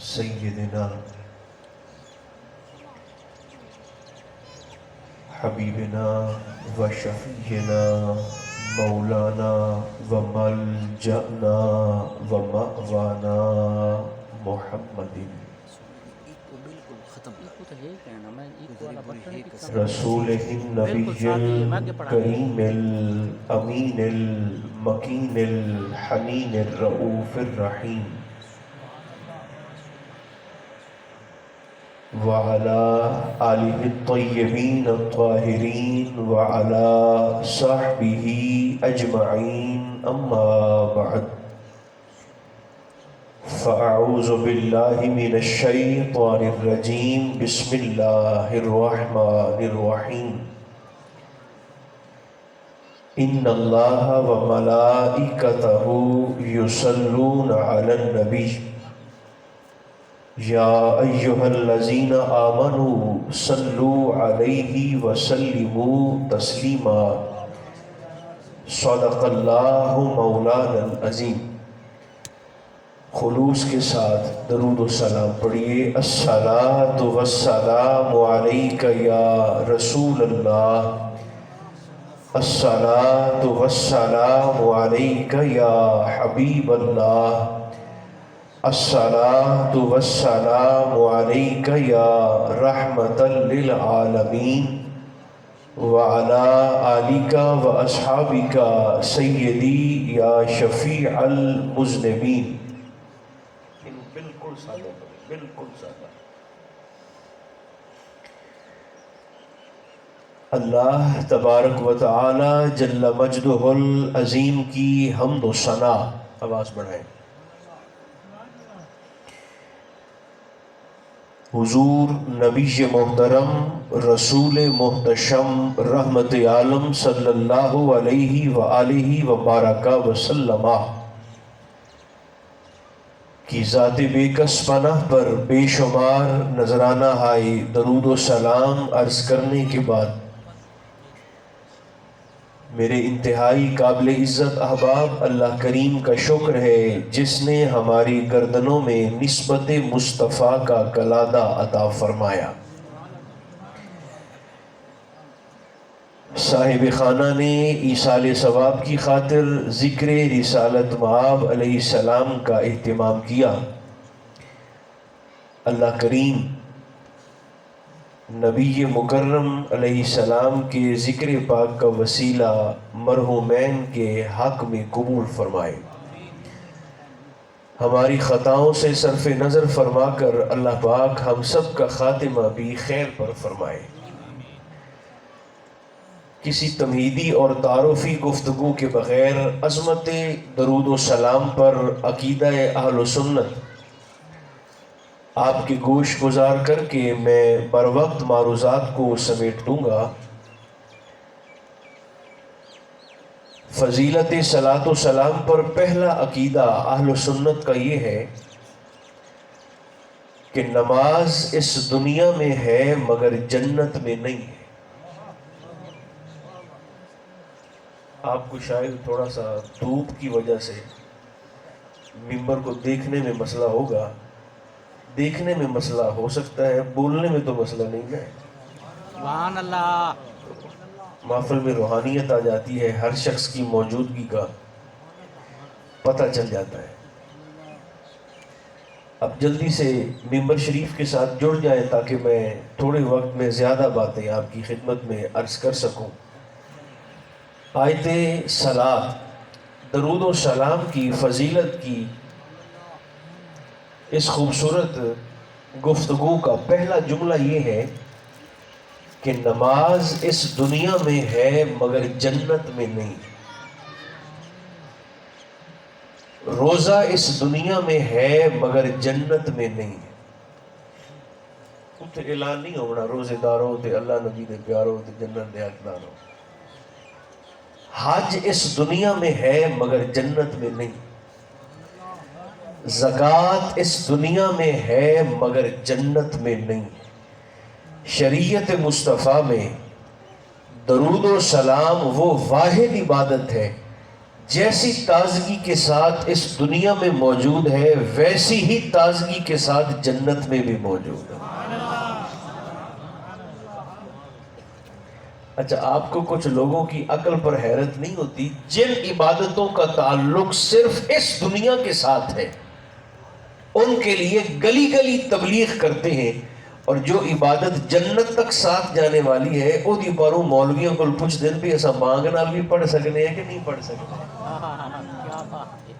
سیدنا حبیبنا و شفیعنا مولانا و ملجأنا و مأوانا محمد رسولہ النبی الکریم الامین المکین الحنین الرؤوف الرحیم وعلى آلہ الطیبین الطاہرین وعلى صحبہ اجمعین اما بعد فاعوذ باللہ من الشیطان الرجیم بسم اللہ الرحمن الرحیم ان اللہ وملائکتہ یصلون علی النبی یا ایہا الذین آمنوا صلوا علیہ وسلموا تسلیما صدق اللہ مولانا العظیم۔ خلوص کے ساتھ درود و سلام پڑھیے۔ الصلاۃ والسلام علیک یا رسول اللہ، الصلاۃ والسلام علیک یا حبیب اللہ، الصلاۃ والسلام علیک یا رحمۃ للعالمین وعلی آلک و اصحابک سیدی یا شفیع المذنبین۔ بالکل سادہ پڑھیں، بالکل سادہ۔ اللہ تبارک و تعالی جل مجدہ العظیم کی حمد و ثنا، آواز بڑھائیں، حضور نبی محترم رسول محتشم رحمت عالم صلی اللہ علیہ وآلہ وبارک وسلم کی ذات بے کس پناہ پر بے شمار نذرانہ ہائے درود و سلام عرض کرنے کے بعد میرے انتہائی قابل عزت احباب، اللہ کریم کا شکر ہے جس نے ہماری گردنوں میں نسبت مصطفیٰ کا کلادہ عطا فرمایا۔ صاحب خانہ نے ایصال ثواب کی خاطر ذکر رسالت مآب علیہ السلام کا اہتمام کیا۔ اللہ کریم نبی مکرم علیہ السلام کے ذکر پاک کا وسیلہ مرحومین کے حق میں قبول فرمائے، ہماری خطاؤں سے صرف نظر فرما کر اللہ پاک ہم سب کا خاتمہ بھی خیر پر فرمائے۔ کسی تمہیدی اور تعارفی گفتگو کے بغیر عظمت درود و سلام پر عقیدہ اہل سنت آپ کے گوش گزار کر کے میں بر وقت معروضات کو سمیٹ دوں گا۔ فضیلت صلاۃ و سلام پر پہلا عقیدہ اہل سنت کا یہ ہے کہ نماز اس دنیا میں ہے مگر جنت میں نہیں ہے۔ آپ کو شاید تھوڑا سا دھوپ کی وجہ سے ممبر کو دیکھنے میں مسئلہ ہوگا، دیکھنے میں مسئلہ ہو سکتا ہے، بولنے میں تو مسئلہ نہیں ہے۔ سبحان اللہ۔ محفل میں روحانیت آ جاتی ہے، ہر شخص کی موجودگی کا پتہ چل جاتا ہے۔ اب جلدی سے ممبر شریف کے ساتھ جڑ جائیں تاکہ میں تھوڑے وقت میں زیادہ باتیں آپ کی خدمت میں عرض کر سکوں۔ آیت صلاۃ درود و سلام کی فضیلت کی اس خوبصورت گفتگو کا پہلا جملہ یہ ہے کہ نماز اس دنیا میں ہے مگر جنت میں نہیں۔ روزہ اس دنیا میں ہے مگر جنت میں نہیں۔ اتنے اعلان نہیں ہونا روزے داروں تے اللہ نبی دے پیاروں تے جنت دے حقداروں۔ حج اس دنیا میں ہے مگر جنت میں نہیں۔ زکوٰۃ اس دنیا میں ہے مگر جنت میں نہیں۔ شریعت مصطفیٰ میں درود و سلام وہ واحد عبادت ہے جیسی تازگی کے ساتھ اس دنیا میں موجود ہے ویسی ہی تازگی کے ساتھ جنت میں بھی موجود ہے. اچھا آپ کو کچھ لوگوں کی عقل پر حیرت نہیں ہوتی؟ جن عبادتوں کا تعلق صرف اس دنیا کے ساتھ ہے ان کے لیے گلی گلی تبلیغ کرتے ہیں، اور جو عبادت جنت تک ساتھ جانے والی ہے وہ دی پاروں مولویوں کو پوچھ دین بھی ایسا مانگ نال بھی پڑھ سکنے ہیں کہ نہیں پڑھ سکتے. کیا بات ہے.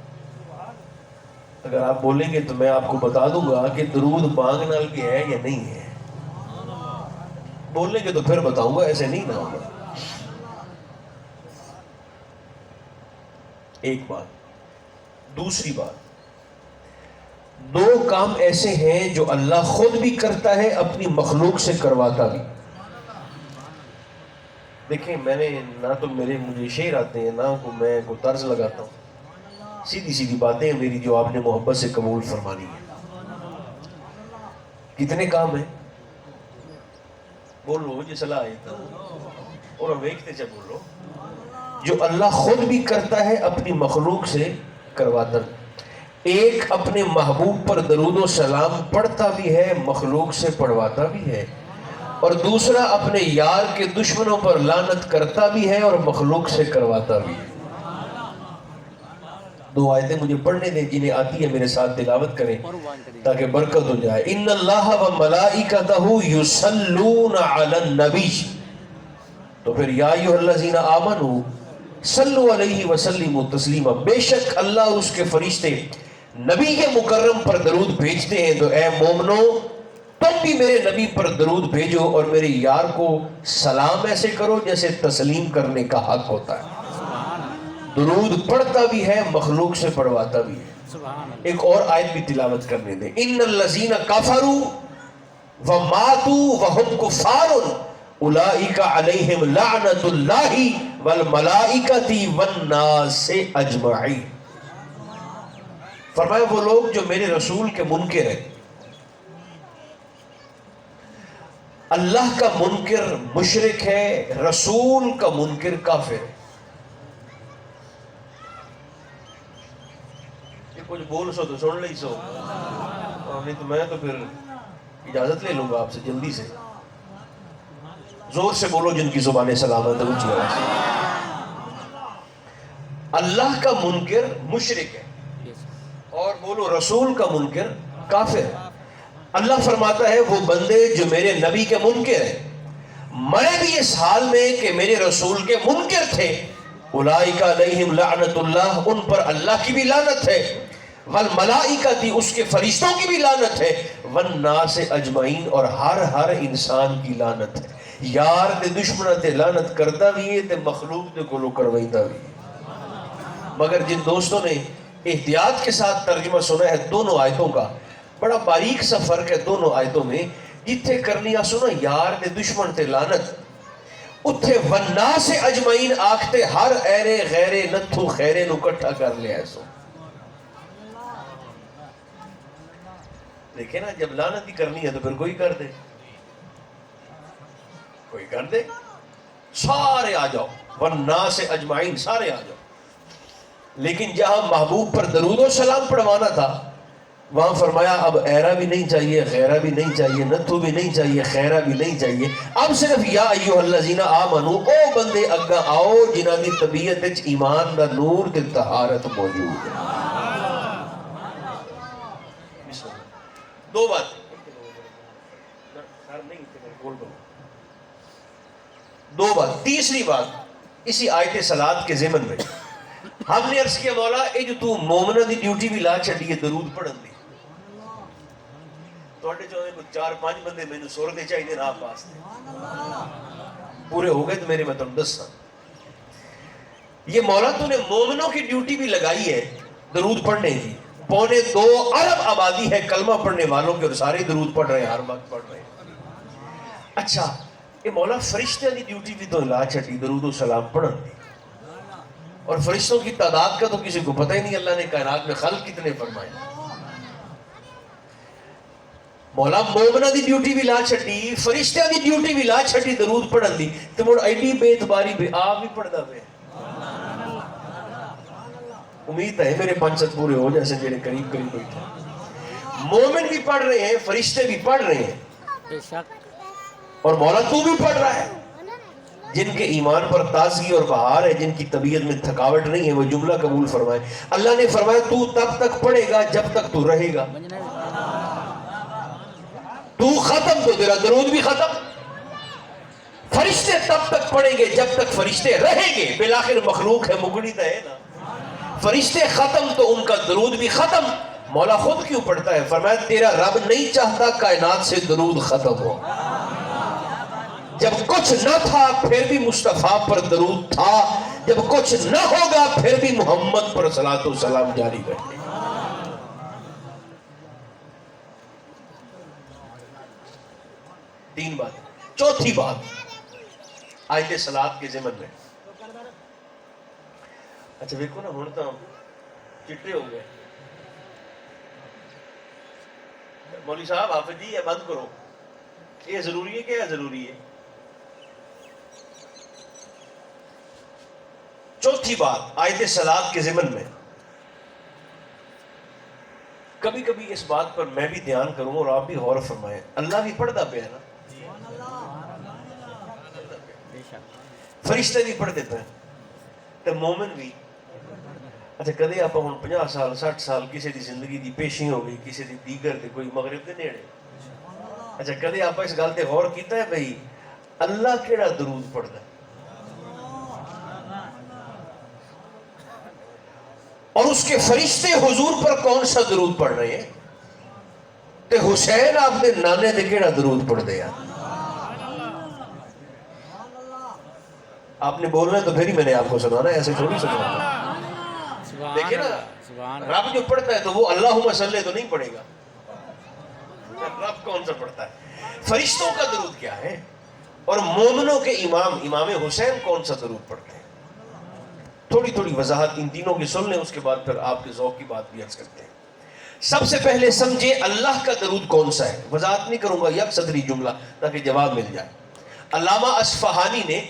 اگر آپ بولیں گے تو میں آپ کو بتا دوں گا کہ درود مانگ نال بھی ہے یا نہیں ہے. بولیں گے تو پھر بتاؤں گا، ایسے نہیں نہ ہوگا. ایک بات. دوسری بات، دو کام ایسے ہیں جو اللہ خود بھی کرتا ہے اپنی مخلوق سے کرواتا بھی. دیکھیں میں نے نہ تو مجھے شعر آتے ہیں نہ میں کوئی طرز لگاتا ہوں، سیدھی سیدھی باتیں ہیں میری جو آپ نے محبت سے قبول فرمانی ہے. کتنے کام ہیں؟ بولو جی صلاح آئی تھا اور ویکتے سے بولو. جو اللہ خود بھی کرتا ہے اپنی مخلوق سے کرواتا. ایک اپنے محبوب پر درود و سلام پڑھتا بھی ہے، مخلوق سے پڑھواتا بھی ہے، اور دوسرا اپنے یار کے دشمنوں پر لعنت کرتا بھی ہے اور مخلوق سے کرواتا بھی ہے. دو آیتیں مجھے پڑھنے دیں، جنہیں آتی ہے میرے ساتھ تلاوت کریں تاکہ برکت ہو جائے. ان اللہ و ملائکتہ یصلون علی النبی، تو پھر یا ایھا الذین آمنوا صلوا علیہ وسلموا تسلیما، بے شک اللہ اور اس کے فرشتے نبی کے مکرم پر درود بھیجتے ہیں، تو اے مومنو تم بھی میرے نبی پر درود بھیجو اور میرے یار کو سلام ایسے کرو جیسے تسلیم کرنے کا حق ہوتا ہے. درود پڑھتا بھی ہے، مخلوق سے پڑھواتا بھی ہے. ایک اور آیت بھی تلاوت کرنے دیں. ان الذین کفروا وماتوا وهم کفار اولئک علیہم لعنت اللہ والملائکۃ والناس اجمعین. فرمایا وہ لوگ جو میرے رسول کے منکر ہیں، اللہ کا منکر مشرک ہے، رسول کا منکر کافر ہے. کچھ بول سو تو سن لئی سو، نہیں تو میں تو پھر اجازت لے لوں گا آپ سے. جلدی سے زور سے بولو جن کی زبانیں سلامت ہے، اونچی آواز سے. اللہ کا منکر مشرک ہے، اور بولو رسول کا منکر کافر ہے. اللہ فرماتا ہے وہ بندے جو میرے نبی کے منکر ہیں، مرے بھی اس حال میں کہ میرے رسول کے منکر تھے، اولئک علیہم لعنت اللہ، ان پر اللہ کی بھی لعنت ہے، والملائکۃ، اس کے فرشتوں کی بھی لعنت ہے، والناس اجمعین، اور ہر انسان کی لعنت ہے. یار دے دشمنہ تے لعنت کرتا بھی ہے تے مخلوق دے کولو کروائیتا بھی ہے. مگر جن دوستوں نے احتیاط کے ساتھ ترجمہ سنا ہے دونوں آیتوں کا، بڑا باریک سا فرق ہے دونوں آیتوں میں. جتھے کرنی آ سنا یار دے دشمن تے لعنت، اتھے والناس اجمعین آکھتے ہر ایرے غیرے نتھو خیرے نو کٹھا کر لیا ہے. سو دیکھیں نا، جب لعنت ہی کرنی ہے تو پھر کوئی کر دے، کوئی کر دے. سارے آ جاؤ، والناس اجمعین، سارے آ جاؤ. لیکن جہاں محبوب پر درود و سلام پڑھوانا تھا وہاں فرمایا اب ایرا بھی نہیں چاہیے، غیرہ بھی نہیں چاہیے، نتھو بھی نہیں چاہیے، خیرہ بھی نہیں چاہیے. اب صرف یا ایھا الذین آمنو، او بندے اگا آؤ جنہاں دی طبیعت وچ ایمان دا نور تے طہارت موجود ہے. دو بات تیسری بات اسی آیت صلات کے ضمن میں ہم نے عرض کیا مولا اے جو تو مومنہ دی ڈیوٹی بھی لا چھڑی ہے درود پڑھن دی، توڑے جو ہے 4-5 بندے میں نے سوردے چاہی دے آپ واسطے پورے ہو گئے تو میرے مطلب 10 سال. یہ مولا تو نے مومنوں کی ڈیوٹی بھی لگائی ہے درود پڑھنے کی. 2.25 ارب آبادی ہے کلمہ پڑھنے والوں کے، اور سارے درود پڑھ رہے ہیں، ہر وقت پڑھ رہے ہیں. اچھا یہ مولا فرشتے دی ڈیوٹی بھی تو لا چھٹی درود و سلام پڑھن دی، اور فرشتوں کی تعداد کا تو کسی کو پتہ ہی نہیں اللہ نے کائنات میں خلق کتنے فرمائے. مولا مومنہ دی ڈیوٹی بھی لا چھٹی، فرشتہ دی ڈیوٹی بھی لا چھٹی درود پڑھن دی، تو مڑ ایڈی بے اعتباری بے آپ بھی پڑھ دا پہ. امید ہے میرے 5 پورے ہو جیسے میرے قریب قریب بیٹھے. مومن بھی پڑھ رہے ہیں, فرشتے بھی پڑھ رہے ہیں, بے شک اور مولا تو بھی پڑھ رہا ہے. جن کے ایمان پر تازگی اور بہار ہے, جن کی طبیعت میں تھکاوٹ نہیں ہے, وہ جملہ قبول فرمائے. اللہ نے فرمایا تو تب تک پڑھے گا جب تک تو رہے گا. تو ختم تو تیرا درود بھی ختم. فرشتے تب تک پڑھیں گے جب تک فرشتے رہیں گے. بالآخر مخلوق ہے, مگڑی تو ہے نا. فرشتے ختم تو ان کا درود بھی ختم. مولا خود کیوں پڑھتا ہے؟ فرمایا تیرا رب نہیں چاہتا کائنات سے درود ختم ہو. جب کچھ نہ تھا پھر بھی مصطفیٰ پر درود تھا, جب کچھ نہ ہوگا پھر بھی محمد پر صلاۃ و سلام جاری رہے. تین بات. چوتھی بات آیت صلاۃ کے ضمن میں. اچھا دیکھو نا, ہوں تو چٹے ہو گئے. مولوی صاحب حافظ جی یہ بند کرو, یہ ضروری ہے کہ یہ ضروری ہے؟ چوتھی بات آیت صلاۃ کے ضمن میں. کبھی کبھی اس بات پر میں بھی دھیان کروں اور آپ بھی غور فرمائیں, اللہ بھی پڑھتا پہ ہے نا, بے شک فرشتے بھی پڑھ دیتے ہیں, تو مومن بھی. اچھا کدے آپ ہوں 50 سال 60 سال کسی دی زندگی دی پیشی ہو گئی, کسی دی دیگر دی کوئی مغرب دے نیڑے. اچھا کدے آپ اس گل تے غور کیتا ہے بھئی اللہ کیڑا درود پڑھدا ہے, اور اس کے فرشتے حضور پر کون سا درود پڑھ رہے ہیں؟ تے حسین آپ نے نانے دے کیڑا درود پڑھ دیا. آپ نے بولنا ہے تو پھر ہی میں نے آپ کو سنانا ہے, ایسے تھوڑی سنانا. دیکھیں نا, رب جو پڑھتا ہے تو وہ اللہم صلی تو نہیں پڑھے گا. رب کون سا پڑھتا ہے؟ فرشتوں کا درود کیا ہے, اور مومنوں کے امام حسین کون سا درود پڑھتے ہیں؟ تھوڑی تھوڑی وضاحت ان تینوں کی سن لیں, اس کے بعد پھر آپ کے ذوق کی بات بھی عرض کرتے ہیں. سب سے پہلے سمجھے اللہ کا درود کون سا ہے. وضاحت نہیں کروں گا, یک صدری جملہ تاکہ جواب مل جائے. علامہ اصفہانی نے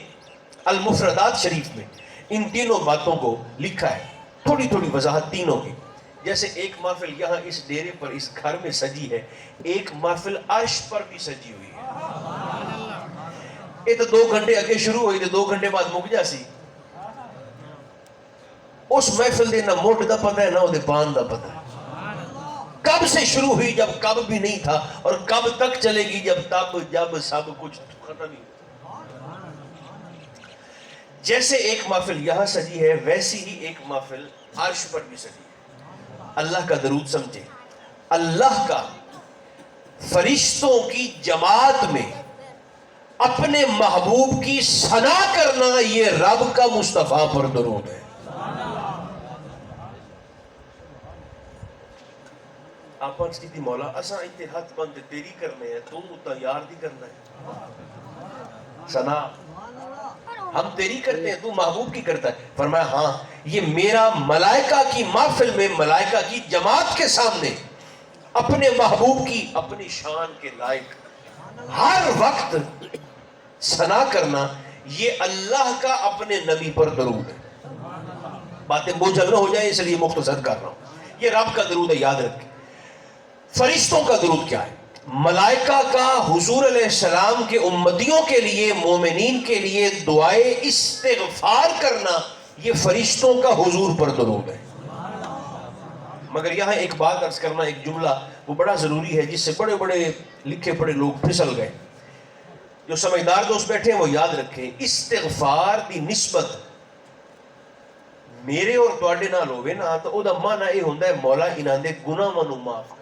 المفردات شریف میں ان تینوں باتوں کو لکھا ہے. تھوڑی تھوڑی وضاحت تینوں کی. جیسے ایک محفل یہاں اس ڈیرے پر اس گھر میں سجی ہے, ایک محفل عرش پر بھی سجی ہوئی ہے. یہ تو 2 گھنٹے اگے شروع ہوئی تو 2 گھنٹے بعد مک جاسی. اس محفل دے نہ موٹ دا پتہ ہے نہ وہ پان دا پتہ ہے. کب سے شروع ہوئی جب کب بھی نہیں تھا, اور کب تک چلے گی جب سب کچھ ختم ہی. جیسے ایک محفل یہاں سجی ہے ویسی ہی ایک محفل عرش پر بھی سجی ہے. اللہ کا درود سمجھے. اللہ کا فرشتوں کی جماعت میں اپنے محبوب کی ثنا کرنا یہ رب کا مصطفیٰ پر درود ہے. آپ پانچ کی تھی مولا اساں اتحاد بند تیری کرنے ہیں, تو تیار دی کرنا ہے. ثنا ہم تیری کرتے ہیں, تو محبوب کی کرتا ہے. فرمایا ہاں یہ میرا ملائکہ کی محفل میں ملائکہ کی جماعت کے سامنے اپنے محبوب کی اپنی شان کے لائق ہر وقت ثنا کرنا, یہ اللہ کا اپنے نبی پر درود ہے. باتیں بوجھل نہ ہو جائے اس لیے مختصر کر رہا ہوں. یہ رب کا درود ہے, یاد رکھیں. فرشتوں کا درود کیا ہے؟ ملائکہ کا حضور علیہ السلام کے امتیوں کے لیے, مومنین کے لیے دعائے استغفار کرنا, یہ فرشتوں کا حضور پر درود ہے. مگر یہاں ایک بات عرض کرنا, ایک جملہ وہ بڑا ضروری ہے, جس سے بڑے بڑے لکھے پڑے لوگ پھسل گئے. جو سمجھدار دوست بیٹھے ہیں وہ یاد رکھیں, استغفار دی نسبت میرے اور تواڈے نال ہوے نا تو او دا معنی یہ ہوندا ہے مولا انہاں دے گناہاں نوں معاف کر.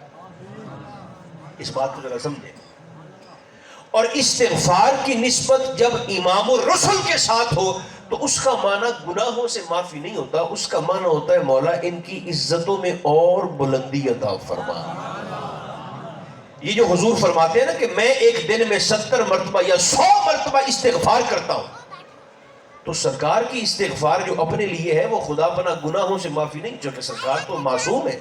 اس بات کو ذرا سمجھیں. اور استغفار کی نسبت جب امام الرسل کے ساتھ ہو تو اس کا معنی گناہوں سے معافی نہیں ہوتا, اس کا معنی ہوتا ہے مولا ان کی عزتوں میں اور بلندی عطا فرما. یہ جو حضور فرماتے ہیں نا کہ میں ایک دن میں 70 مرتبہ یا 100 مرتبہ استغفار کرتا ہوں, تو سرکار کی استغفار جو اپنے لیے ہے وہ خدا پناہ گناہوں سے معافی نہیں, جو کہ سرکار تو معصوم ہے.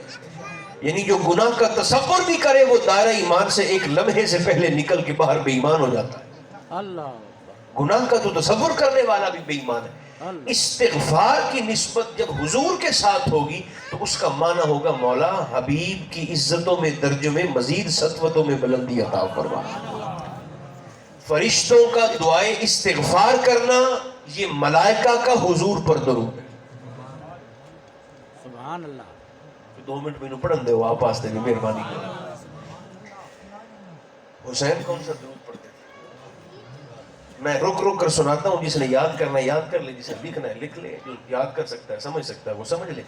یعنی جو گناہ کا تصور بھی کرے وہ دائرہ ایمان سے ایک لمحے سے پہلے نکل کے باہر بے ایمان ہو جاتا ہے. اللہ گناہ کا تو تصور کرنے والا بھی بے ایمان ہے. استغفار کی نسبت جب حضور کے ساتھ ہوگی تو اس کا معنی ہوگا مولا حبیب کی عزتوں میں درجوں میں مزید سطوتوں میں بلندی عطا فرما. فرشتوں کا دعائے استغفار کرنا یہ ملائکہ کا حضور پر درود ہے. سبحان اللہ. 2 منٹ میں پڑھن دے آپ واسطے بھی مہربانی کرو. حسین کون سا درود پڑھتے تھے؟ میں رک رک کر سناتا ہوں، جس نے یاد کرنا ہے یاد کر لے، جسے لکھنا ہے لکھ لے، جو یاد کر سکتا ہے سمجھ سکتا ہے وہ سمجھ لے.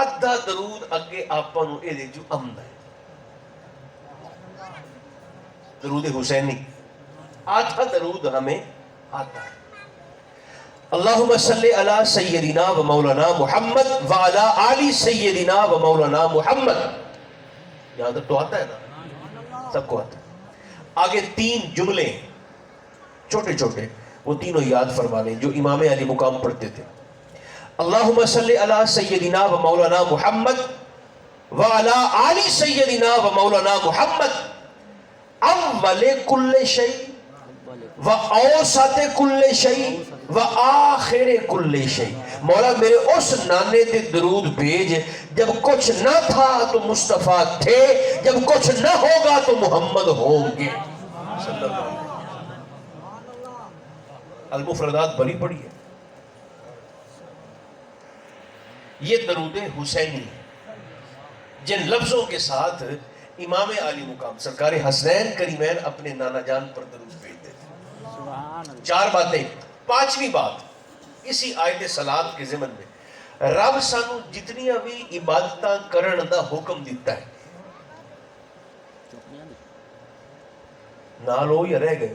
ادھا درود اگے آپا نو اے دے جو امن ہے، درود حسینی. آدھا درود ہمیں آتا ہے. اللہم صلی علی سیدنا و مولانا محمد وعلی آل سیدنا و مولانا محمد. یہاں تک تو آتا ہے نا، سب کو آتا ہے. آگے 3 جملے چھوٹے چھوٹے وہ تینوں یاد فرما لیں جو امام علی مقام پڑھتے تھے. اللہم صلی علی سیدنا و مولانا محمد وعلی آل سیدنا و مولانا محمد اول کل شیء و اوسط کل شیء و آخر کل شیء. مولا میرے اس نانے تے درود بھیج جب کچھ نہ تھا تو مصطفیٰ تھے، جب کچھ نہ ہوگا تو محمد ہوں گے صلی اللہ علیہ وسلم. المفردات بڑی پڑی ہے. یہ درود حسینی ہے جن لفظوں کے ساتھ امام علی مقام سرکار حسنین کریمین اپنے نانا جان پر درود بھیجتے تھے. سبحان اللہ. 4 باتیں. 5ویں بات اسی آیت صلات کے ضمن میں رب سانو جتنیاں بھی عبادتاں کرن دا حکم دیتا ہے نہ لو یا رہ گئے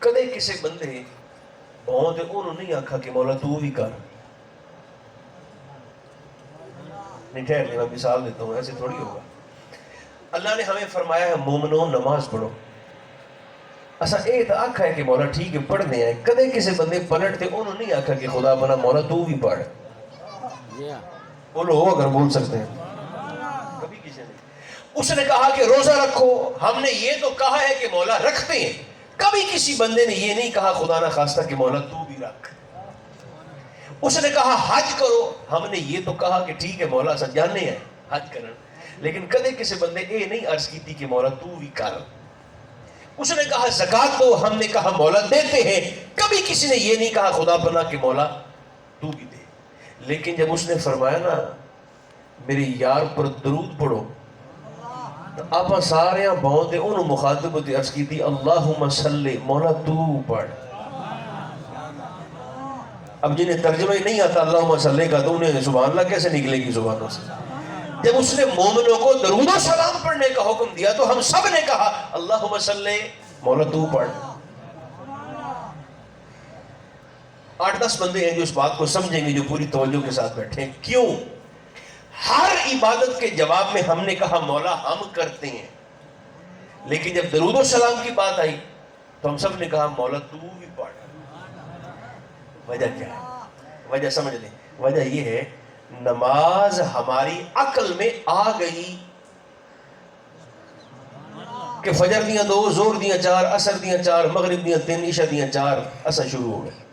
کدے کسے بندے بہت انہوں نہیں آکھا کہ مولا تو بھی کر. نہیں ٹھہر لے، میں مثال دیتا ہوں، ایسے تھوڑی ہوگا. اللہ نے ہمیں فرمایا ہے مومنوں نماز پڑھو. ایسا ایک آکھا ہے کہ مولا ٹھیک ہے پڑھنے ہیں، کدے کسے بندے پلٹتے انہوں نہیں آکھا کہ خدا بنا مولا تو بھی پڑھ. بولو اگر بول سکتے ہیں. کبھی کسی نے اس نے کہا کہ روزہ رکھو، ہم نے یہ تو کہا ہے کہ مولا رکھتے ہیں. کبھی کسی بندے نے یہ نہیں کہا خدا نہ خواستہ کہ مولا تو بھی رکھ. اس نے کہا حج کرو، ہم نے یہ تو کہا کہ ٹھیک ہے مولا سب جانے ہیں حج کرن، لیکن کدے کسی بندے اے نہیں عرض کی تھی کہ مولا تو بھی کر. اس نے کہا زکات دو، ہم نے کہا مولا دیتے ہیں. کبھی کسی نے یہ نہیں کہا خدا پناہ کہ مولا تو بھی دے. لیکن جب اس نے فرمایا نا میرے یار پر درود پڑھو تو آپ سارے بہت انہوں مخاطب ہوتی عرض کی تھی اللہم صلی، مولا تو پڑھ. اب جنہیں ترجمہ ہی نہیں آتا اللہم صلی کا تو انہیں سبحان اللہ کیسے نکلے گی زبانوں سے. جب اس نے مومنوں کو درود و سلام پڑھنے کا حکم دیا تو ہم سب نے کہا اللہم صلی، مولا تو پڑھ. 8-10 بندے ہیں جو اس بات کو سمجھیں گے جو پوری توجہ کے ساتھ بیٹھے ہیں. کیوں؟ ہر عبادت کے جواب میں ہم نے کہا مولا ہم کرتے ہیں، لیکن جب درود و سلام کی بات آئی تو ہم سب نے کہا مولا تو بھی پڑھ. وجہ کیا ہے؟ وجہ سمجھ لیں. وجہ یہ ہے نماز ہماری عقل میں آ گئی کہ فجر دیاں 2، زور دیاں 4، عصر دیاں 4، مغرب دیاں 3، عشاء دیاں 4 اثر شروع ہو گئے.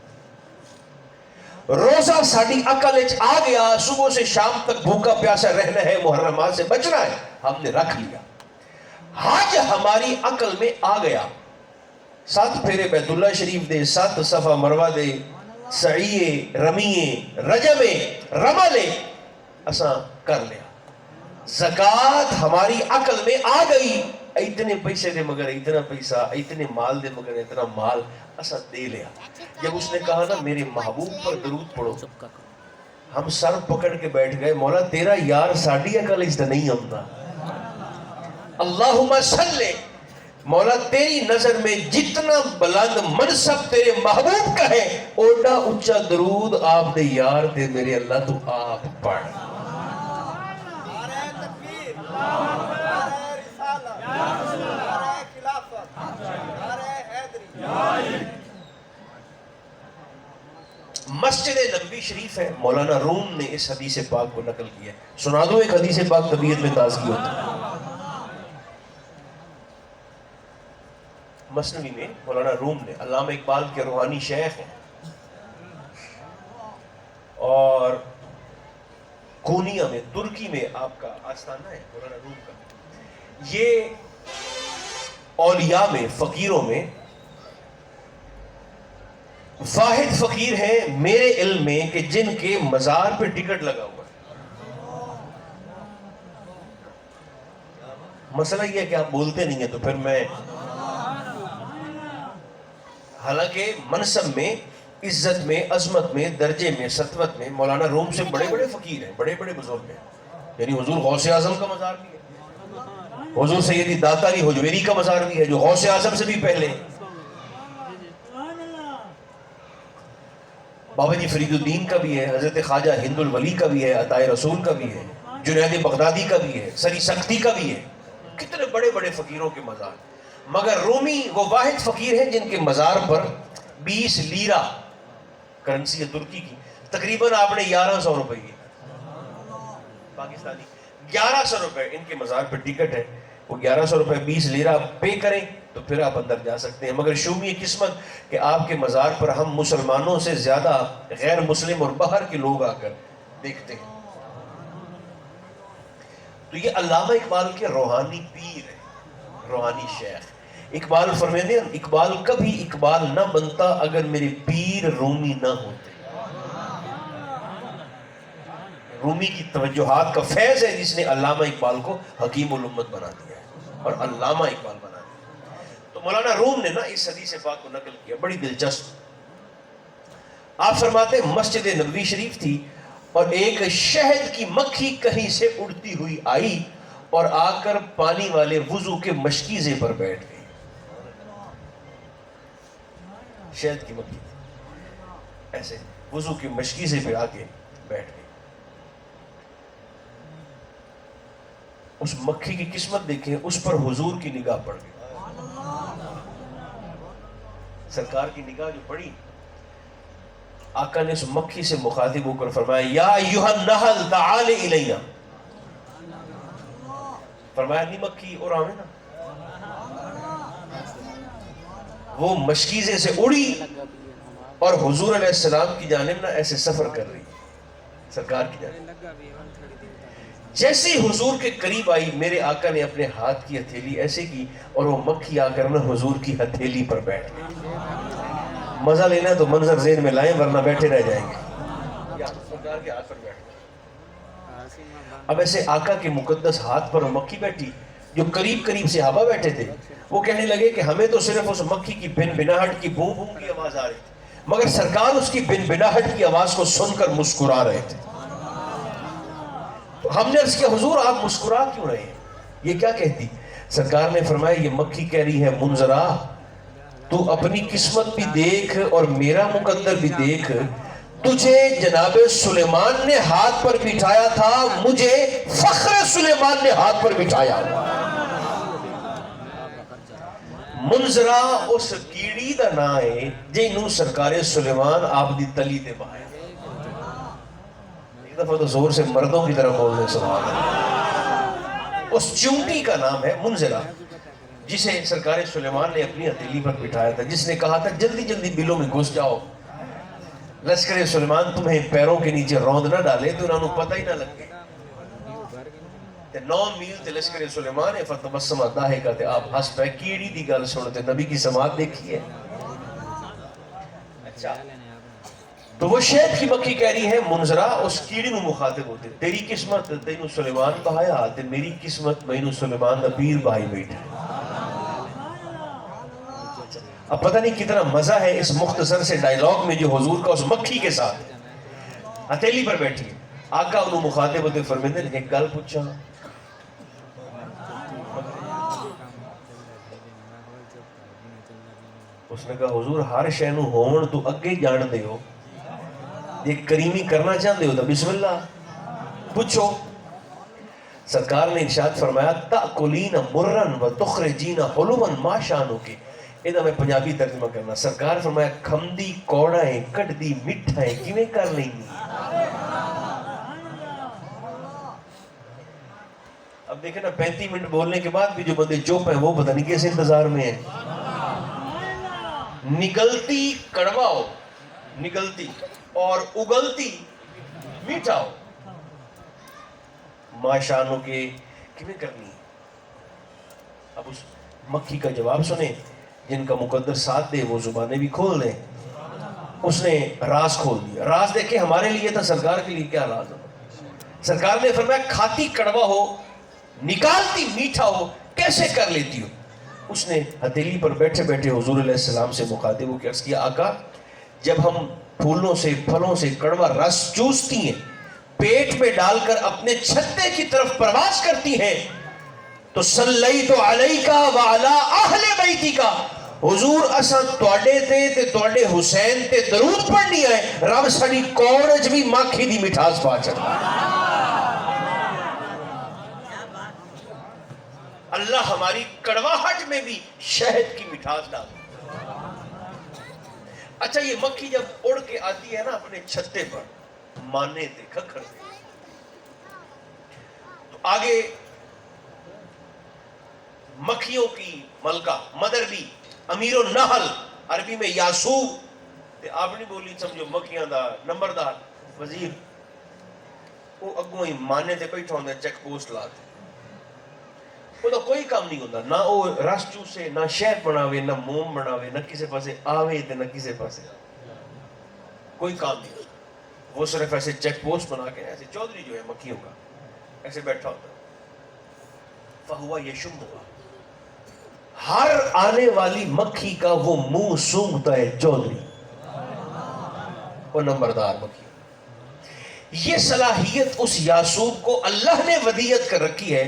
روزہ ساڑی عقل اچ آ گیا، صبح سے شام تک بھوکا پیاسا رہنا ہے، محرمات سے بچنا ہے، ہم نے رکھ لیا. حج ہماری عقل میں آ گیا، 7 پھیرے بیت اللہ شریف دے، 7 صفا مروہ دے، سعیے، رمیے، رجمے، رملے اساں کر لیا. زکاة ہماری عقل میں آ گئی، اتنے پیسے دے مگر اتنا پیسہ، اتنے مال دے مگر اتنا مال اساں دے لیا. جب اس نے کہا نا میرے محبوب پر درود پڑھو، ہم سر پکڑ کے بیٹھ گئے مولا تیرا یار ساڑی عقل اس دا نہیں آمدا. اللہم صلی، مولا تیری نظر میں جتنا بلند منصب تیرے محبوب کا ہے اوڈا اچھا درود آپ دے یار دے میرے اللہ تو آپ پڑھ. مسجد نبوی شریف ہے، مولانا روم نے اس حدیث پاک کو نقل کیا. سنا دو ایک حدیث پاک طبیعت میں تازگی ہوتی ہے. مثنوی میں مولانا روم نے، علامہ اقبال کے روحانی شیخ ہیں، اور کونیا میں ترکی میں آپ کا آستانہ ہے مولانا روم کا. یہ اولیاء میں، فقیروں میں واحد فقیر ہیں میرے علم میں کہ جن کے مزار پہ ٹکٹ لگا ہوا ہے. مسئلہ یہ ہے کہ آپ بولتے نہیں ہیں تو پھر میں، حالانکہ منصب میں، عزت میں، عظمت میں، درجے میں، سطوت میں مولانا روم سے بڑے بڑے فقیر ہیں، بڑے بڑے بزرگ ہیں. یعنی حضور غوث اعظم کا مزار بھی ہے، حضور سیدی داتاری حجویری کا مزار بھی ہے جو غوث اعظم سے بھی پہلے ہے. بابا جی فرید الدین کا بھی ہے، حضرت خواجہ ہند الولی کا بھی ہے، عطائے رسول کا بھی ہے، جنید بغدادی کا بھی ہے، سری سختی کا بھی ہے. کتنے بڑے بڑے فقیروں کے مزار. مگر رومی وہ واحد فقیر ہیں جن کے مزار پر 20 لیرہ کرنسی ہے ترکی کی، تقریباً آپ نے 1100 روپے کی پاکستانی 1100 روپے ان کے مزار پر ٹکٹ ہے. وہ 1100 روپے 20 لیرہ پے کریں تو پھر آپ اندر جا سکتے ہیں. مگر شومی قسمت کہ آپ کے مزار پر ہم مسلمانوں سے زیادہ غیر مسلم اور باہر کے لوگ آ کر دیکھتے ہیں. تو یہ علامہ اقبال کے روحانی پیر ہے، روحانی شیخ. اقبال فرماتے ہیں اقبال کبھی اقبال نہ بنتا اگر میرے پیر رومی نہ ہوتے. رومی کی توجہات کا فیض ہے جس نے علامہ اقبال کو حکیم الامت بنا دیا ہے اور علامہ اقبال بنا دیا. تو مولانا روم نے نا اس حدیث پاک کو نقل کیا، بڑی دلچسپ. آپ فرماتے ہیں مسجد نبوی شریف تھی اور ایک شہد کی مکھی کہیں سے اڑتی ہوئی آئی اور آ کر پانی والے وضو کے مشکیزے پر بیٹھ گئی. شہد کی مکھی تھی، ایسے وضو کے مشکیزے پہ آ کے بیٹھ گئی. اس مکھی کی قسمت دیکھیں، اس پر حضور کی نگاہ پڑ گئی. سرکار کی نگاہ جو پڑی، آقا نے اس مکھی سے مخاطب ہو کر فرمایا یا ایھا النحل تعال الینا. فرمایا نہیں مکھی اور آوے نا. وہ مشکیزے سے اڑی اور حضور علیہ السلام کی جانب نہ ایسے سفر کر رہی، سرکار کی جانب. جیسے حضور کے قریب آئی میرے آقا نے اپنے ہاتھ کی ہتھیلی ایسے کی اور وہ مکھی آ کر نہ حضور کی ہتھیلی پر بیٹھ گئی. مزہ لینا تو منظر ذہن میں لائیں ورنہ بیٹھے رہ جائیں گے. سرکار کے ہاتھ پر بیٹھ گئی. اب ایسے آقا کے مقدس ہاتھ پر مکھی بیٹھی. جو قریب قریب صحابہ بیٹھے تھے وہ کہنے لگے کہ ہمیں تو صرف اس مکھی کی بن بناہٹ کی بوں بوں کی آواز آ رہی تھی، مگر سرکار اس کی بن بناہٹ کی آواز کو سن کر مسکرا رہے تھے. ہم نے عرض کیا حضور آپ مسکرا کیوں رہے ہیں، یہ کیا کہتی؟ سرکار نے فرمایا یہ مکھی کہہ رہی ہے منذرا تو اپنی قسمت بھی دیکھ اور میرا مقدر بھی دیکھ. تجھے جناب سلیمان نے ہاتھ پر بٹھایا تھا، مجھے فخر سلیمان نے ہاتھ پر بٹھایا. منذرا اس کیڑی دا نا ہے جنوں سرکار سلیمان آپ دی تلی تے بہایا. ایک دفعہ تو زور سے مردوں کی طرف بولنے سبحان اللہ. اس چونٹی کا نام ہے منذرا جسے سرکار سلیمان نے اپنی ہتھیلی پر بٹھایا تھا، جس نے کہا تھا جلدی جلدی بلوں میں گھس جاؤ، لشکر سلیمان تمہیں پیروں کے نیچے روند نہ ڈالے تو انہوں نے پتہ ہی نہ لگے. 9 میل تے لشکر سلیمان ہے فتبسم ضاحکا تے آپ ہنس پے. کیڑی دی گل سنتے نبی کی سماعت دیکھی ہے. اچھا تو وہ شہد کی مکھی کہہ رہی ہے منذرا اس کیڑی میں مخاطب ہوتے تیری قسمت تینوں سلیمان بہایا تے میری قسمت مینوں سلیمان دا پیر بھائی بیٹھا. اب پتہ نہیں کتنا مزہ ہے اس مختصر سے ڈائیلاگ میں جو حضور کا اس مکھی کے ساتھ ہتھیلی پر بیٹھی. آقا انہوں مخاطب ہوتے فرمیندے ایک گل پوچھا. اس نے کہا حضور ہر شے نوں ہون تو اگے جان دے ہو، یہ کریمی کرنا چاہتے ہو تو بسم اللہ پوچھو. سرکار نے ارشاد فرمایا تأکلین مرن و تخرجین حلوا ما شانک. یہ میں پنجابی ترجمہ کرنا. سرکار فرمایا کھمدی کوڑا ہے کٹدی مٹھا ہے کیویں کر لیں گی. اب دیکھیں نا 35 منٹ بولنے کے بعد بھی جو بندے چپ ہیں وہ پتہ نہیں کیسے انتظار میں ہیں. نگلتی کڑوا ہو، نگلتی، اور اگلتی میٹھا ہو، ماشانوں کے کیویں کرنی ہے؟ اب اس مکھی کا جواب سنیں، جن کا مقدر ساتھ دے وہ زبانیں بھی کھول دیں۔ اس نے راز کھول دیا، راز دیکھیں ہمارے لیے تھا، سرکار کے لیے کیا راز ہے؟ سرکار نے فرمایا کھاتی کڑوا ہو، نکالتی میٹھا ہو، کیسے کر لیتی ہو؟ اس نے ہتھیلی پر بیٹھے بیٹھے حضور علیہ السلام سے مخاطب ہو کے عرض کیا، آقا جب ہم پھولوں سے پھلوں سے کڑوا رس چوستی ہیں، پیٹ میں ڈال کر اپنے چھتے کی طرف پرواز کرتی ہیں، تو صلیت علیک وعلی اہل بیتک، حضور اساں تواڈے تے تواڈے حسین تے درود پڑھنی ہے، رب ساڈی کوڑ وچ بھی مکھی دی مٹھاس پا چھڑدا۔ اللہ ہماری کڑواہٹ میں بھی شہد کی مٹھاس ڈال۔ اچھا یہ مکھی جب اڑ کے آتی ہے نا اپنے چھتے پر، مانے تے کھکھر تے، تو آگے مکھیوں کی ملکہ مدر بھی امیر النحل، عربی میں یاسوب، تے آپ نہیں بولی سمجھو مکھیاں دا نمبردار وزیر، وہ اگوں ہی مانے تے بیٹھا ہوندے چیک پوسٹ لاتے، وہ تو کوئی کام نہیں ہوتا، نہ وہ رس چوسے، نہ شہد بناوے، نہ موم بناوے، نہ کسی پاسے آوے تے نہ کسی پاسے کوئی کام نہیں ہوتا، وہ صرف ایسے چیک پوسٹ بنا کے، ایسے چودھری جو ہے مکھیوں کا ایسے بیٹھا ہوتا ہے، فہوا یشمھا، ہر آنے والی مکھی کا وہ منہ سونگھتا ہے چودھری، وہ نمبردار مکھی۔ یہ صلاحیت اس یاسوب کو اللہ نے ودیعت کر رکھی ہے،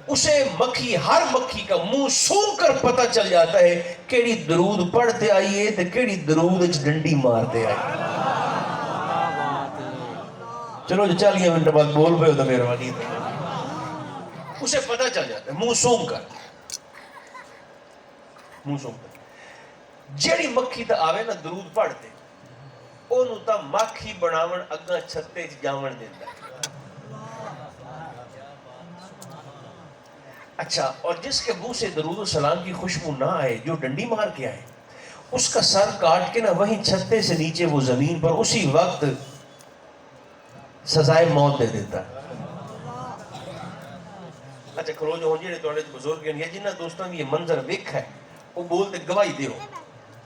اسے مکھی، ہر مکھی کا منہ سونگ کر پتہ چل جاتا ہے کیڑی درود پڑھتے آئیے تے کیڑی درود وچ ڈنڈی مارتے آئیے۔ چلو جو 40 منٹ بعد بول پہ ہو تو مہربانی ہے، اسے پتہ چل جاتا ہے منہ سونگ کر، منہ سونگ کر۔ جیڑی مکھی تا آوے نا درود پڑھتے، اونوں تا مکھی بناون اگاں چھتے چ جاون دیندا ہے۔ اچھا، اور جس کے منہ سے درود و سلام کی خوشبو نہ آئے، جو ڈنڈی مار کے آئے، اس کا سر کاٹ کے نہ وہیں چھتے سے نیچے وہ زمین پر اسی وقت سزائے موت دے دیتا ہے۔ اچھا کھلو جو ہوں جی توڑے بزرگ ہیں، جنہ دوستوں میں یہ منظر ویکھا ہے وہ بولتے گواہی دے ہو،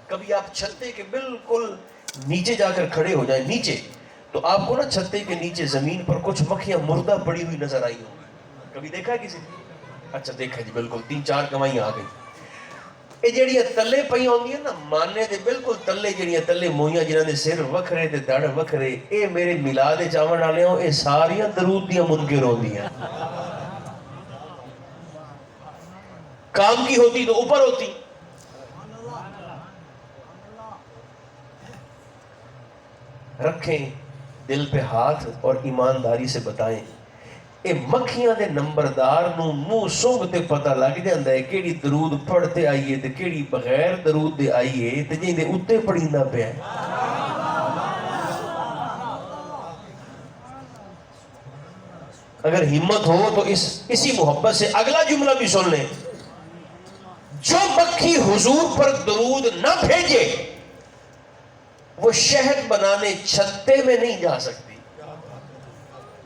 کبھی آپ چھتے کے بالکل نیچے جا کر کھڑے ہو جائیں، نیچے، تو آپ کو نا چھتے کے نیچے زمین پر کچھ مکھیاں مردہ پڑی ہوئی نظر آئی ہوں، کبھی دیکھا ہے کسی نے؟ اچھا دیکھا جی، بالکل 3-4 گواہیاں آ گئی۔ یہ جڑیاں تلے پئی ہوندی ہیں نا مانے دے بالکل تلے، جڑیاں تلے موئیاں جنہاں دے سر وکھرے تے دڑ وکھرے، اے میرے میلاد چاون والے ہوں، اے ساریاں درود دیاں منکر ہوندیاں۔ کام کی ہوتی تو اوپر ہوتی۔ رکھیں دل پہ ہاتھ اور ایمانداری سے بتائیں، اے مکھیاں دے نمبردار نو منہ سونگ تے پتہ لگ جاندا ہے کیڑی درود پڑھتے آئیے تے کیڑی بغیر درود دے آئیے تے جیں دے اتے پڑھیندا پیا ہے۔ اگر ہمت ہو تو اسی محبت سے اگلا جملہ بھی سن لیں، جو مکھی حضور پر درود نہ بھیجے وہ شہد بنانے چھتے میں نہیں جا سکتی۔